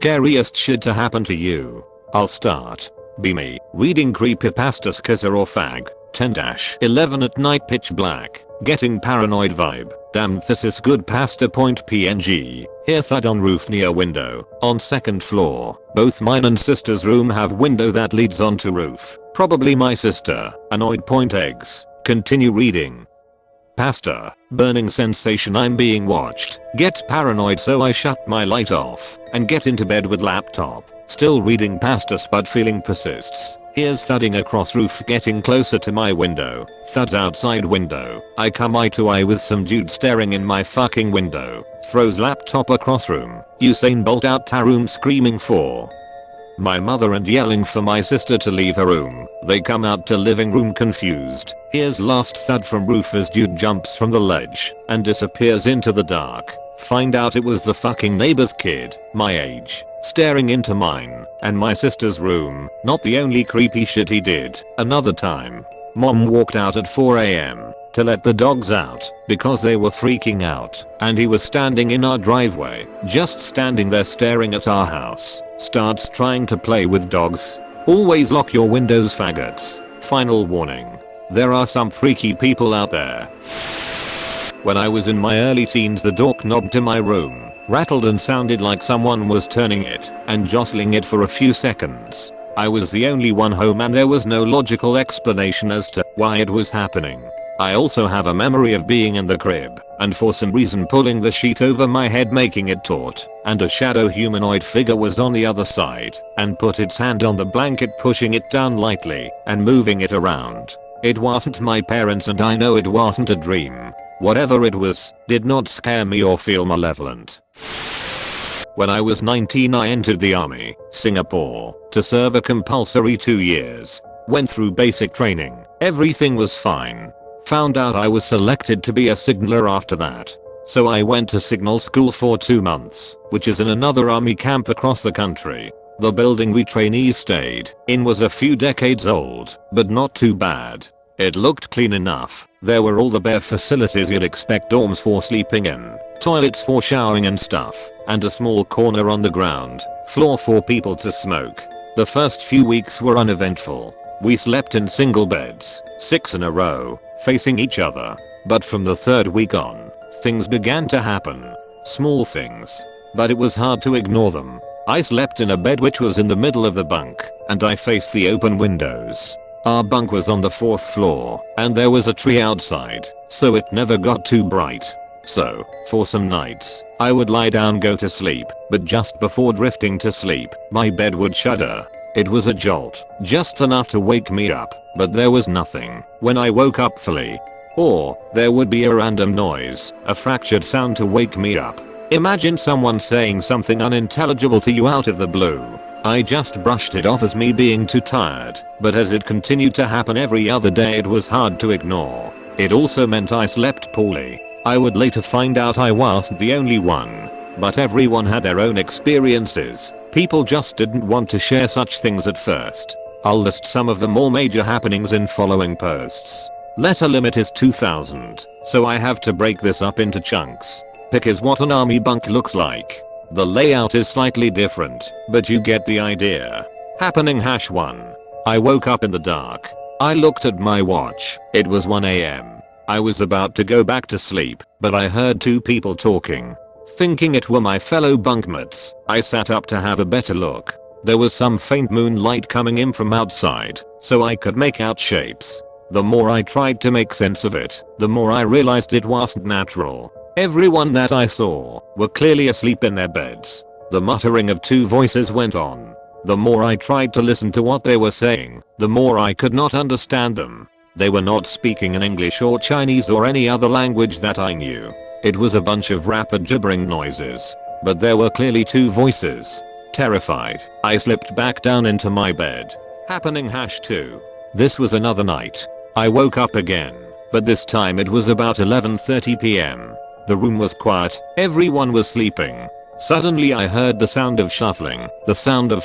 scariest shit to happen to you? I'll start. Be me. Reading creepypastas Kizzer or fag. 10-11 at night pitch black. Getting paranoid vibe. Damn this is good pasta .png. Hear thud on roof near window. On second floor. Both mine and sister's room have window that leads onto roof. Probably my sister. Annoyed point eggs. Continue reading. Pasta. Burning sensation I'm being watched. Gets paranoid so I shut my light off and get into bed with laptop. Still reading pasta spud feeling persists. Here's thudding across roof getting closer to my window. Thuds outside window. I come eye to eye with some dude staring in my fucking window. Throws laptop across room. Usain Bolt out ta room screaming for my mother and yelling for my sister to leave her room. They come out to living room confused. Here's last thud from roof as dude jumps from the ledge and disappears into the dark. Find out it was the fucking neighbor's kid, my age, staring into mine and my sister's room. Not the only creepy shit he did. Another time, mom walked out at 4 AM to let the dogs out because they were freaking out and he was standing in our driveway, just standing there staring at our house. Starts trying to play with dogs. Always lock your windows, faggots. Final warning. There are some freaky people out there. When I was in my early teens, the doorknob to my room rattled and sounded like someone was turning it and jostling it for a few seconds. I was the only one home and there was no logical explanation as to why it was happening. I also have a memory of being in the crib and for some reason pulling the sheet over my head making it taut, and a shadow humanoid figure was on the other side and put its hand on the blanket, pushing it down lightly and moving it around. It wasn't my parents and I know it wasn't a dream. Whatever it was, did not scare me or feel malevolent. When I was 19 I entered the army, Singapore, to serve a compulsory 2 years. Went through basic training. Everything was fine. Found out I was selected to be a signaller after that. So I went to signal school for 2 months, which is in another army camp across the country. The building we trainees stayed in was a few decades old, but not too bad. It looked clean enough. There were all the bare facilities you'd expect dorms for sleeping in, toilets for showering and stuff, and a small corner on the ground floor for people to smoke. The first few weeks were uneventful. We slept in single beds, 6 in a row, facing each other. But from the 3rd week on, things began to happen. Small things. But it was hard to ignore them. I slept in a bed which was in the middle of the bunk, and I faced the open windows. Our bunk was on the 4th floor, and there was a tree outside, so it never got too bright. So, for some nights, I would lie down go to sleep, but just before drifting to sleep, my bed would shudder. It was a jolt, just enough to wake me up, but there was nothing when I woke up fully. Or, there would be a random noise, a fractured sound to wake me up. Imagine someone saying something unintelligible to you out of the blue. I just brushed it off as me being too tired, but as it continued to happen every other day it was hard to ignore. It also meant I slept poorly. I would later find out I wasn't the only one. But everyone had their own experiences. People just didn't want to share such things at first. I'll list some of the more major happenings in following posts. Letter limit is 2000, so I have to break this up into chunks. Pick is what an army bunk looks like. The layout is slightly different, but you get the idea. Happening #1. I woke up in the dark. I looked at my watch. It was 1 AM. I was about to go back to sleep, but I heard 2 people talking. Thinking it were my fellow bunkmates, I sat up to have a better look. There was some faint moonlight coming in from outside, so I could make out shapes. The more I tried to make sense of it, the more I realized it wasn't natural. Everyone that I saw were clearly asleep in their beds. The muttering of 2 voices went on. The more I tried to listen to what they were saying, the more I could not understand them. They were not speaking in English or Chinese or any other language that I knew. It was a bunch of rapid gibbering noises. But there were clearly 2 voices. Terrified, I slipped back down into my bed. Happening #2. This was another night. I woke up again, but this time it was about 11:30 PM. The room was quiet, everyone was sleeping. Suddenly I heard the sound of shuffling, the sound of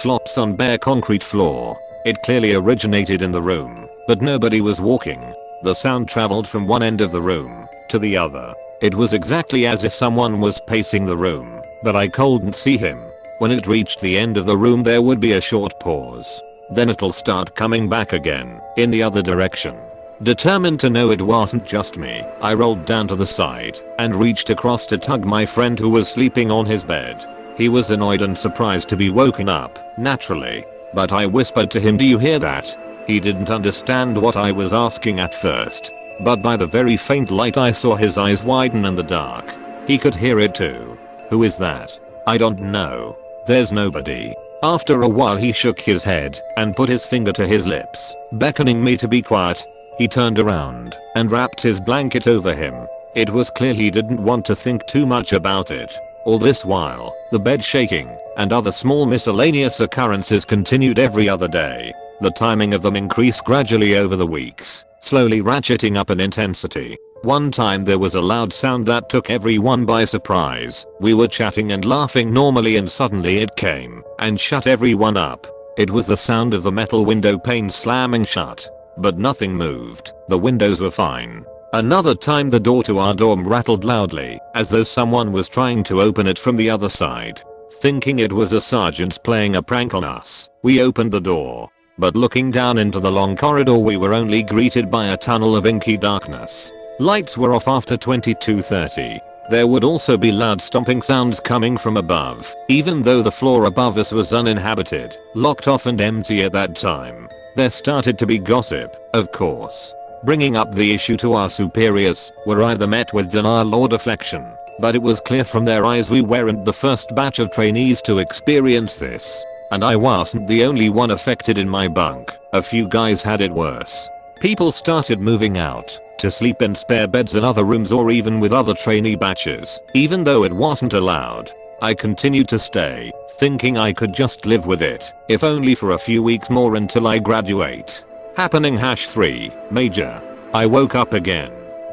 flops on bare concrete floor. It clearly originated in the room, but nobody was walking. The sound traveled from one end of the room to the other. It was exactly as if someone was pacing the room, but I couldn't see him. When it reached the end of the room there would be a short pause. Then it'll start coming back again, in the other direction. Determined to know it wasn't just me, I rolled down to the side and reached across to tug my friend who was sleeping on his bed. He was annoyed and surprised to be woken up, naturally. But I whispered to him, "Do you hear that?" He didn't understand what I was asking at first, but by the very faint light I saw his eyes widen in the dark. He could hear it too. "Who is that?" "I don't know. There's nobody." After a while he shook his head and put his finger to his lips, beckoning me to be quiet. He turned around and wrapped his blanket over him. It was clear he didn't want to think too much about it. All this while, the bed shaking and other small miscellaneous occurrences continued every other day. The timing of them increased gradually over the weeks, slowly ratcheting up in intensity. One time there was a loud sound that took everyone by surprise. We were chatting and laughing normally and suddenly it came and shut everyone up. It was the sound of the metal window pane slamming shut. But nothing moved. The windows were fine. Another time the door to our dorm rattled loudly, as though someone was trying to open it from the other side. Thinking it was a sergeant playing a prank on us, we opened the door. But looking down into the long corridor we were only greeted by a tunnel of inky darkness. Lights were off after 22:30. There would also be loud stomping sounds coming from above, even though the floor above us was uninhabited, locked off and empty at that time. There started to be gossip, of course. Bringing up the issue to our superiors were either met with denial or deflection, but it was clear from their eyes we weren't the first batch of trainees to experience this. And I wasn't the only one affected in my bunk. A few guys had it worse. People started moving out to sleep in spare beds in other rooms or even with other trainee batches, even though it wasn't allowed. I continued to stay, thinking I could just live with it, if only for a few weeks more until I graduate. Happening #3, Major. I woke up again.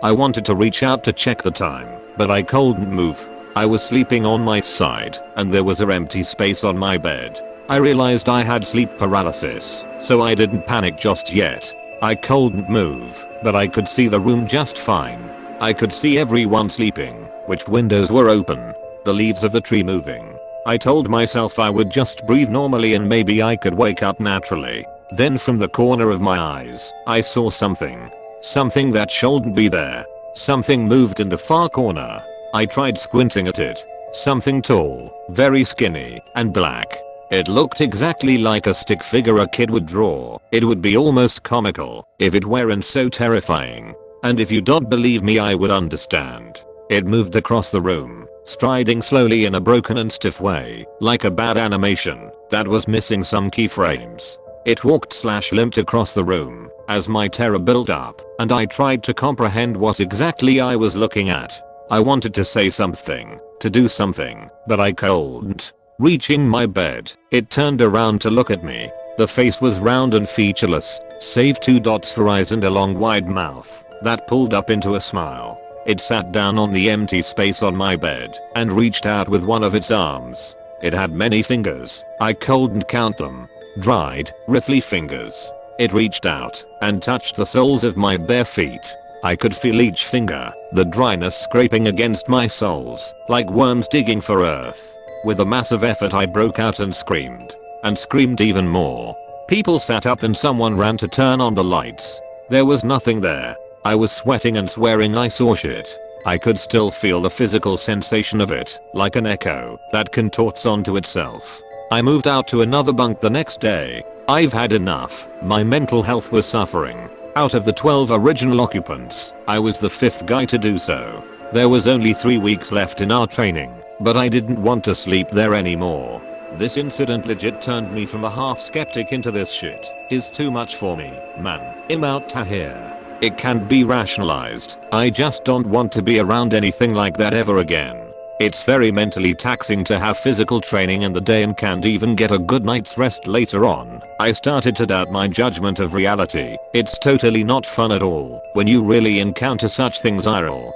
I wanted to reach out to check the time, but I couldn't move. I was sleeping on my side, and there was an empty space on my bed. I realized I had sleep paralysis, so I didn't panic just yet. I couldn't move, but I could see the room just fine. I could see everyone sleeping, which windows were open, the leaves of the tree moving. I told myself I would just breathe normally and maybe I could wake up naturally. Then from the corner of my eyes, I saw something. Something that shouldn't be there. Something moved in the far corner. I tried squinting at it. Something tall, very skinny, and black. It looked exactly like a stick figure a kid would draw. It would be almost comical if it weren't so terrifying. And if you don't believe me I would understand. It moved across the room, striding slowly in a broken and stiff way, like a bad animation that was missing some keyframes. It walked/limped across the room as my terror built up, and I tried to comprehend what exactly I was looking at. I wanted to say something, to do something, but I couldn't. Reaching my bed, it turned around to look at me. The face was round and featureless, save 2 dots for eyes and a long wide mouth that pulled up into a smile. It sat down on the empty space on my bed and reached out with one of its arms. It had many fingers. I couldn't count them. Dried, wrinkly fingers. It reached out and touched the soles of my bare feet. I could feel each finger, the dryness scraping against my soles, like worms digging for earth. With a massive effort I broke out and screamed even more. People sat up and someone ran to turn on the lights. There was nothing there. I was sweating and swearing I saw shit. I could still feel the physical sensation of it, like an echo that contorts onto itself. I moved out to another bunk the next day. I've had enough. My mental health was suffering. Out of the 12 original occupants, I was the 5th guy to do so. There was only 3 weeks left in our training, but I didn't want to sleep there anymore. This incident legit turned me from a half skeptic into this shit is too much for me, man. I'm out to here. It can't be rationalized. I just don't want to be around anything like that ever again. It's very mentally taxing to have physical training in the day and can't even get a good night's rest later on. I started to doubt my judgment of reality. It's totally not fun at all when you really encounter such things. IRL.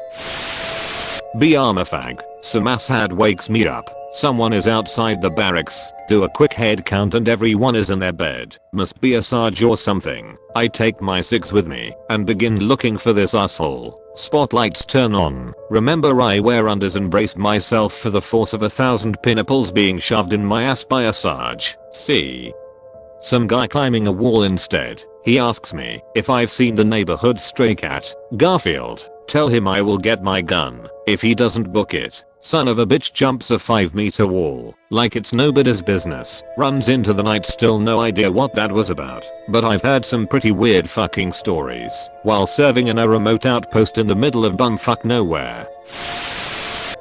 Be armor fag. Some asshat wakes me up. Someone is outside the barracks. Do a quick head count and everyone is in their bed. Must be a Sarge or something. I take my 6 with me and begin looking for this asshole. Spotlights turn on. Remember I wear unders and braced myself for the force of 1,000 pinnacles being shoved in my ass by a Sarge. See? Some guy climbing a wall instead. He asks me if I've seen the neighborhood stray cat, Garfield. Tell him I will get my gun if he doesn't book it. Son of a bitch jumps a 5-meter wall like it's nobody's business. Runs into the night, still no idea what that was about. But I've heard some pretty weird fucking stories while serving in a remote outpost in the middle of bumfuck nowhere.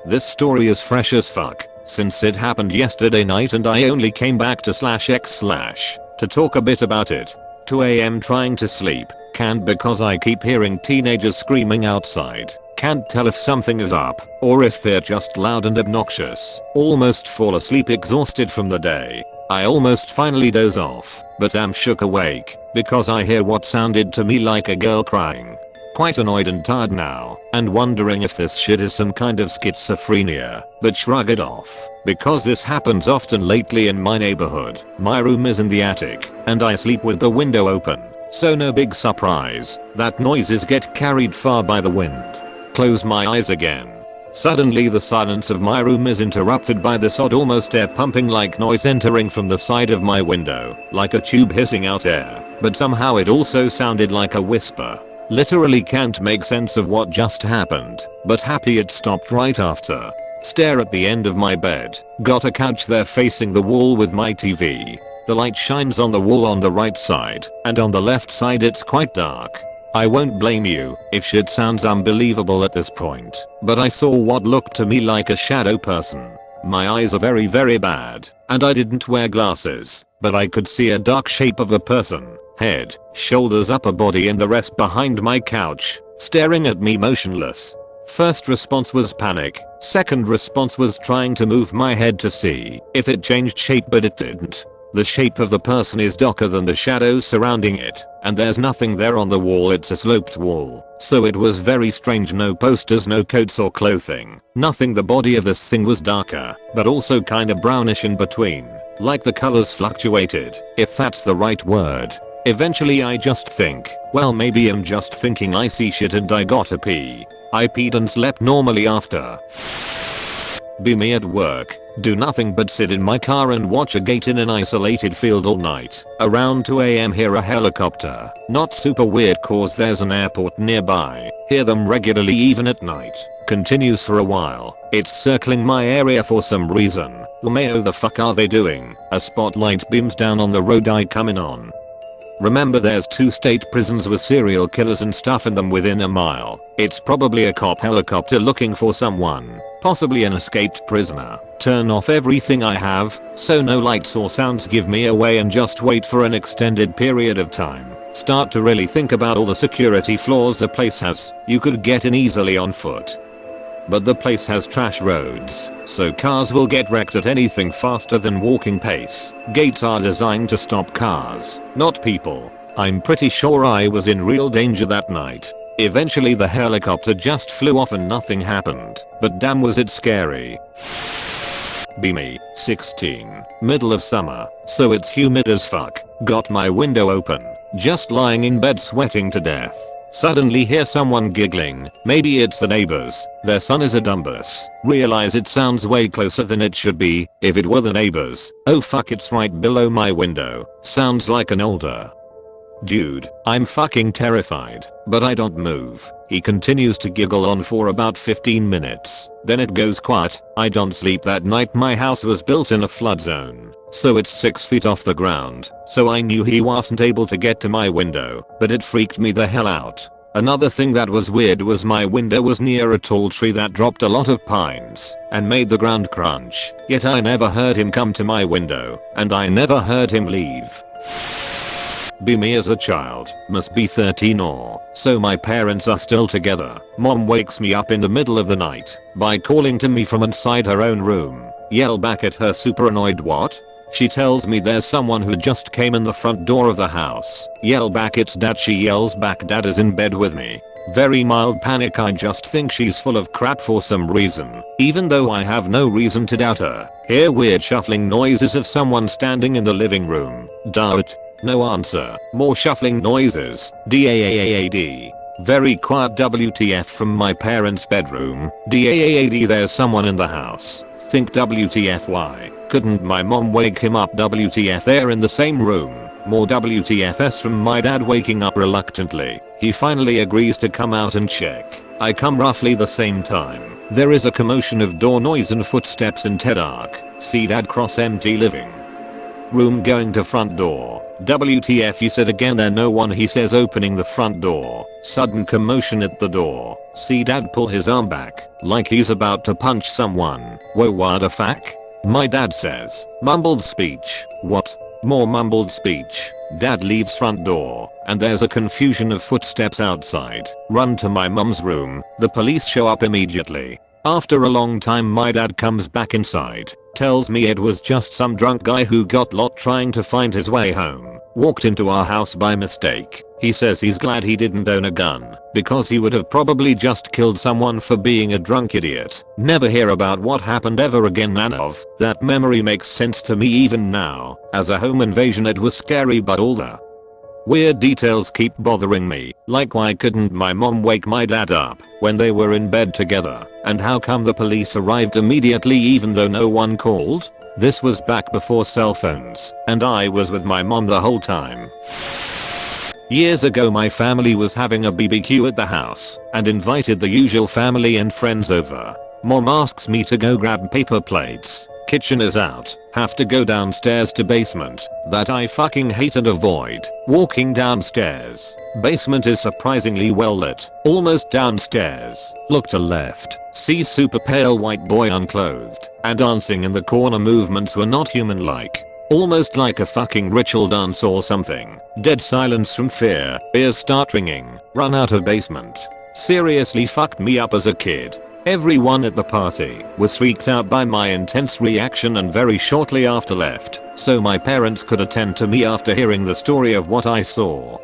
This story is fresh as fuck since it happened yesterday night and I only came back to /x/ to talk a bit about it. 2 AM trying to sleep. Can't because I keep hearing teenagers screaming outside. Can't tell if something is up or if they're just loud and obnoxious. Almost fall asleep exhausted from the day. I almost finally doze off, but am shook awake because I hear what sounded to me like a girl crying. Quite annoyed and tired now and wondering if this shit is some kind of schizophrenia, but shrug it off because this happens often lately in my neighborhood. My room is in the attic and I sleep with the window open, so no big surprise that noises get carried far by the wind. Close my eyes again. Suddenly the silence of my room is interrupted by this odd almost air pumping like noise entering from the side of my window, like a tube hissing out air, but somehow it also sounded like a whisper. Literally can't make sense of what just happened, but happy it stopped right after. Stare at the end of my bed. Got a couch there facing the wall with my TV. The light shines on the wall on the right side, and on the left side it's quite dark. I won't blame you if shit sounds unbelievable at this point, but I saw what looked to me like a shadow person. My eyes are very bad, and I didn't wear glasses, but I could see a dark shape of a person, head, shoulders, upper body and the rest behind my couch, staring at me motionless. First response was panic, second response was trying to move my head to see if it changed shape, but it didn't. The shape of the person is darker than the shadows surrounding it, and there's nothing there on the wall, it's a sloped wall. So it was very strange, no posters, no coats or clothing, nothing. The body of this thing was darker, but also kinda brownish in between, like the colors fluctuated, if that's the right word. Eventually I just think, well maybe I'm just thinking I see shit and I gotta pee. I peed and slept normally after. Be me at work. Do nothing but sit in my car and watch a gate in an isolated field all night. Around 2 AM hear a helicopter. Not super weird cause there's an airport nearby. Hear them regularly even at night. Continues for a while. It's circling my area for some reason. Mayo, the fuck are they doing? A spotlight beams down on the road I come in on. Remember there's 2 state prisons with serial killers and stuff in them within a mile. It's probably a cop helicopter looking for someone. Possibly an escaped prisoner. Turn off everything I have, so no lights or sounds give me away, and just wait for an extended period of time. Start to really think about all the security flaws the place has. You could get in easily on foot, but the place has trash roads, so cars will get wrecked at anything faster than walking pace. Gates are designed to stop cars, not people. I'm pretty sure I was in real danger that night. Eventually the helicopter just flew off and nothing happened, but damn was it scary. Be me, 16, middle of summer, so it's humid as fuck. Got my window open, just lying in bed sweating to death. Suddenly hear someone giggling. Maybe it's the neighbors. Their son is a dumbass. Realize it sounds way closer than it should be. If it were the neighbors. Oh fuck, it's right below my window. Sounds like an older dude. I'm fucking terrified, but I don't move. He continues to giggle on for about 15 minutes. Then it goes quiet. I don't sleep that night. My house was built in a flood zone, so it's 6 feet off the ground. So I knew he wasn't able to get to my window, but it freaked me the hell out. Another thing that was weird was my window was near a tall tree that dropped a lot of pines and made the ground crunch. Yet I never heard him come to my window, and I never heard him leave. Be me as a child, must be 13 or so. My parents are still together. Mom wakes me up in the middle of the night by calling to me from inside her own room. Yell back at her super annoyed. What? She tells me there's someone who just came in the front door of the house. Yell back it's dad. She yells back dad is in bed with me. Very mild panic. I just think she's full of crap for some reason, even though I have no reason to doubt her. Hear weird shuffling noises of someone standing in the living room. Doubt. No answer. More shuffling noises. DAAAD. Very quiet. WTF from my parents' bedroom. DAAD. There's someone in the house. Think WTF. Why couldn't my mom wake him up? WTF. They're in the same room. More WTFs from my dad waking up reluctantly. He finally agrees to come out and check. I come roughly the same time. There is a commotion of door noise and footsteps in dark. See dad cross empty living room going to front door. WTF. He said again. There no one. He says opening the front door. Sudden commotion at the door. See dad pull his arm back like he's about to punch someone. Whoa, what the fuck? My dad says. Mumbled speech. What? More mumbled speech. Dad leaves front door and there's a confusion of footsteps outside. Run to my mum's room. The police show up immediately. After a long time my dad comes back inside. Tells me it was just some drunk guy who got lost trying to find his way home. Walked into our house by mistake. He says he's glad he didn't own a gun because he would have probably just killed someone for being a drunk idiot. Never hear about what happened ever again. None of that memory makes sense to me even now. As a home invasion it was scary, but all the weird details keep bothering me. Like why couldn't my mom wake my dad up when they were in bed together? And how come the police arrived immediately even though no one called? This was back before cell phones and I was with my mom the whole time. Years ago my family was having a BBQ at the house and invited the usual family and friends over. Mom asks me to go grab paper plates. Kitchen is out. Have to go downstairs to basement. That I fucking hate and avoid. Walking downstairs. Basement is surprisingly well lit. Almost downstairs. Look to left. See super pale white boy unclothed and dancing in the corner. Movements were not human like. Almost like a fucking ritual dance or something. Dead silence from fear. Ears start ringing. Run out of basement. Seriously fucked me up as a kid. Everyone at the party was freaked out by my intense reaction and very shortly after left, so my parents could attend to me after hearing the story of what I saw.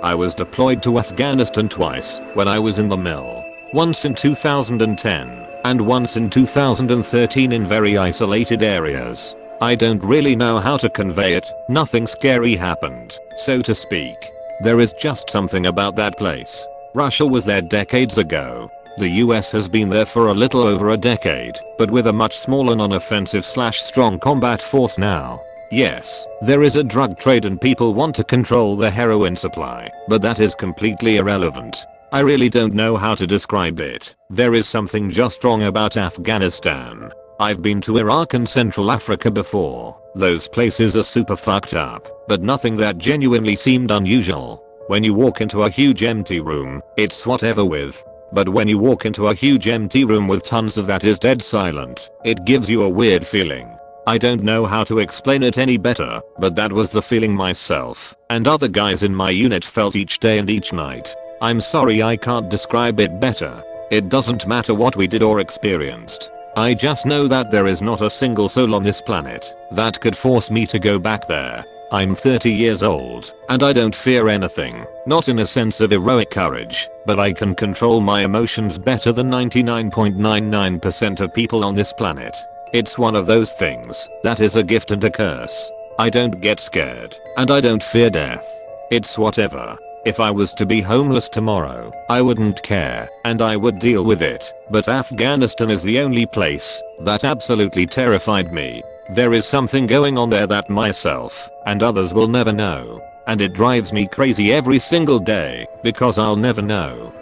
I was deployed to Afghanistan twice when I was in the mill. Once in 2010 and once in 2013 in very isolated areas. I don't really know how to convey it. Nothing scary happened, so to speak. There is just something about that place. Russia was there decades ago. The US has been there for a little over a decade, but with a much smaller non-offensive / strong combat force now. Yes, there is a drug trade and people want to control the heroin supply, but that is completely irrelevant. I really don't know how to describe it. There is something just wrong about Afghanistan. I've been to Iraq and Central Africa before. Those places are super fucked up, but nothing that genuinely seemed unusual. When you walk into a huge empty room, it's whatever with. But when you walk into a huge empty room with tons of that is dead silent, it gives you a weird feeling. I don't know how to explain it any better, but that was the feeling myself and other guys in my unit felt each day and each night. I'm sorry I can't describe it better. It doesn't matter what we did or experienced. I just know that there is not a single soul on this planet that could force me to go back there. I'm 30 years old and I don't fear anything, not in a sense of heroic courage, but I can control my emotions better than 99.99% of people on this planet. It's one of those things that is a gift and a curse. I don't get scared and I don't fear death. It's whatever. If I was to be homeless tomorrow, I wouldn't care and I would deal with it, but Afghanistan is the only place that absolutely terrified me. There is something going on there that myself and others will never know, and it drives me crazy every single day because I'll never know.